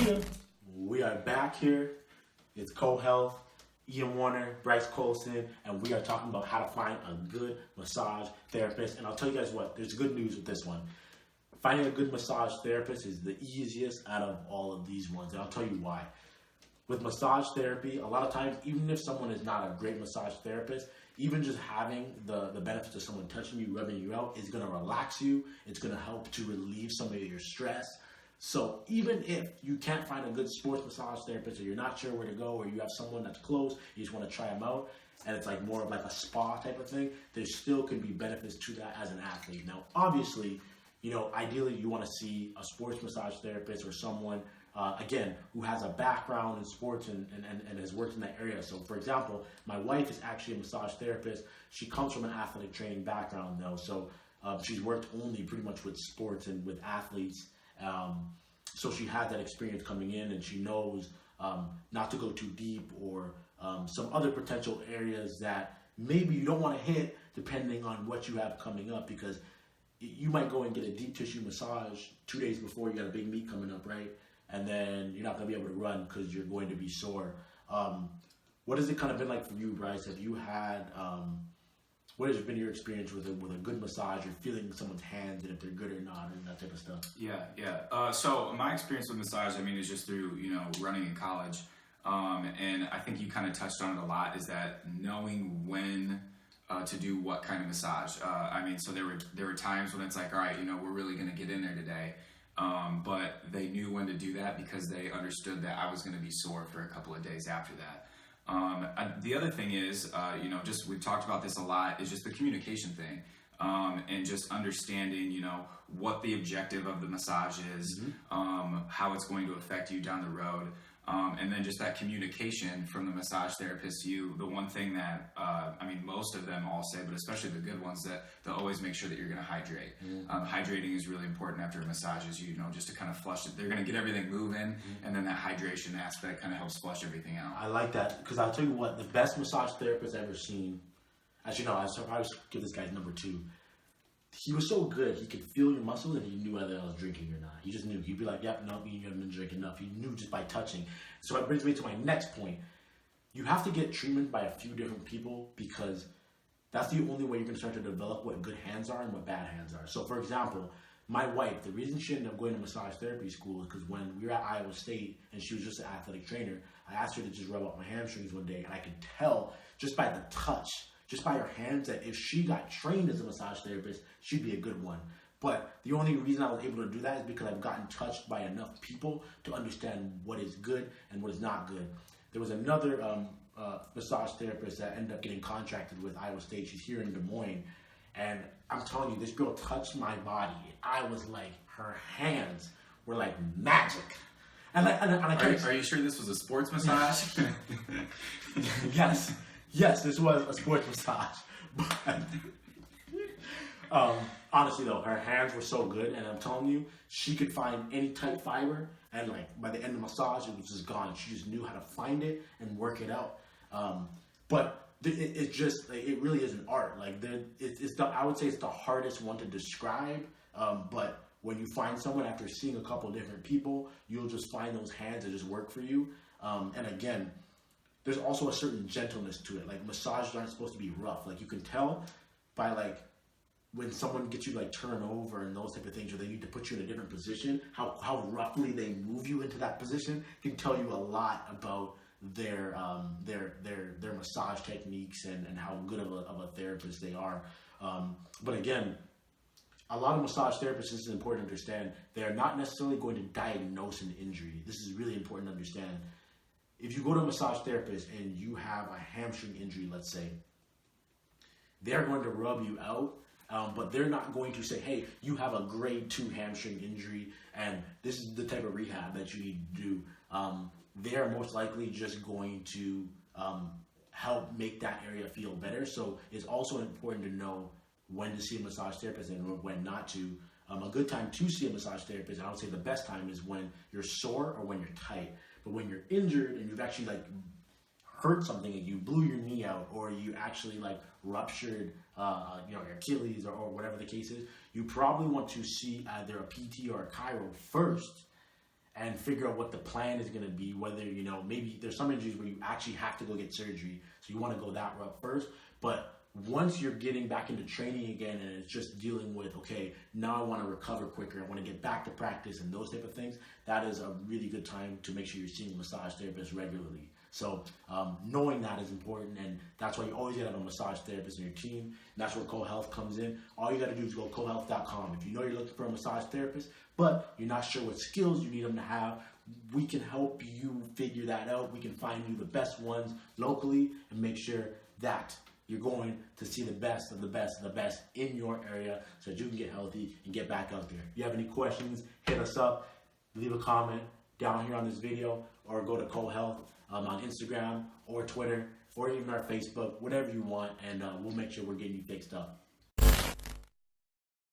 Media. We are back here. It's Co-Health, Ian Warner, Bryce Colson, and we are talking about how to find a good massage therapist. And I'll tell you guys what, there's good news with this one. Finding a good massage therapist is the easiest out of all of these ones, and I'll tell you why. With massage therapy, a lot of times, even if someone is not a great massage therapist, even just having the benefits of someone touching you, rubbing you out, is going to relax you. It's going to help to relieve some of your stress. So even if you can't find a good sports massage therapist, or you're not sure where to go, or you have someone that's close, you just want to try them out, and it's like more of like a spa type of thing, there still can be benefits to that as an athlete. Now, obviously, ideally you want to see a sports massage therapist or someone, again, who has a background in sports and has worked in that area. So, for example, my wife is actually a massage therapist. She comes from an athletic training background, though, so she's worked only pretty much with sports and with athletes. So she has that experience coming in, and she knows not to go too deep or some other potential areas that maybe you don't want to hit depending on what you have coming up, because you might go and get a deep tissue massage 2 days before you got a big meet coming up, right? And then you're not going to be able to run because you're going to be sore. What has it kind of been like for you, Bryce? Have you had, what has been your experience with a good massage, or feeling someone's hands and if they're good or not, and that type of stuff? Yeah. So my experience with massage, is just through, running in college. And I think you kind of touched on it a lot, is that knowing when to do what kind of massage. So there were times when it's like, all right, we're really going to get in there today. But they knew when to do that because they understood that I was going to be sore for a couple of days after that. The other thing is, we've talked about this a lot, is just the communication thing. And just understanding, what the objective of the massage is, how it's going to affect you down the road. And then just that communication from the massage therapist to you. The one thing that, most of them all say, but especially the good ones, that they'll always make sure that you're going to hydrate. Hydrating is really important after a massage, just to kind of flush it. They're going to get everything moving, and then that hydration aspect kind of helps flush everything out. I like that, because I'll tell you what, the best massage therapist I've ever seen, actually, no, I would give this guy number 2. He was so good, he could feel your muscles, and he knew whether I was drinking or not. He just knew. He'd be like, yep, no, you haven't been drinking enough. He knew just by touching. So it brings me to my next point. You have to get treatment by a few different people, because that's the only way you're going to start to develop what good hands are and what bad hands are. So, for example, my wife, the reason she ended up going to massage therapy school is because when we were at Iowa State and she was just an athletic trainer, I asked her to just rub out my hamstrings one day, and I could tell just by the touch, just by her hands, that if she got trained as a massage therapist, she'd be a good one. But the only reason I was able to do that is because I've gotten touched by enough people to understand what is good and what is not good. There was another massage therapist that ended up getting contracted with Iowa State. She's here in Des Moines. And I'm telling you, this girl touched my body. I was like, her hands were like magic. And Are you sure this was a sports massage? Yes, this was a sports massage. But honestly though, her hands were so good, and I'm telling you, she could find any tight fiber, and like by the end of the massage, it was just gone. She just knew how to find it and work it out. But it's just, it really is an art. Like I would say it's the hardest one to describe. But when you find someone after seeing a couple different people, you'll just find those hands that just work for you. And again, there's also a certain gentleness to it. Like, massages aren't supposed to be rough. Like, you can tell by like when someone gets you like turned over and those type of things, or they need to put you in a different position, how roughly they move you into that position can tell you a lot about their massage techniques and how good of a therapist they are. But again, a lot of massage therapists, this is important to understand, they are not necessarily going to diagnose an injury. This is really important to understand. If you go to a massage therapist and you have a hamstring injury, let's say, they're going to rub you out, but they're not going to say, hey, you have a grade 2 hamstring injury and this is the type of rehab that you need to do. They're most likely just going to help make that area feel better. So it's also important to know when to see a massage therapist and when not to. A good time to see a massage therapist, and I would say the best time, is when you're sore or when you're tight. But when you're injured and you've actually like hurt something, and you blew your knee out, or you actually like ruptured your Achilles or whatever the case is, you probably want to see either a PT or a chiro first, and figure out what the plan is going to be, whether, you know, maybe there's some injuries where you actually have to go get surgery, so you want to go that route first. But once you're getting back into training again and it's just dealing with, okay, now I want to recover quicker, I want to get back to practice and those type of things, that is a really good time to make sure you're seeing a massage therapist regularly. So knowing that is important, and that's why you always gotta have a massage therapist in your team. And that's where CoHealth comes in. All you gotta do is go cohealth.com. If you know you're looking for a massage therapist, but you're not sure what skills you need them to have, we can help you figure that out. We can find you the best ones locally and make sure that you're going to see the best of the best of the best in your area so that you can get healthy and get back out there. If you have any questions, hit us up, leave a comment down here on this video, or go to CoHealth on Instagram or Twitter or even our Facebook, whatever you want, and we'll make sure we're getting you fixed up.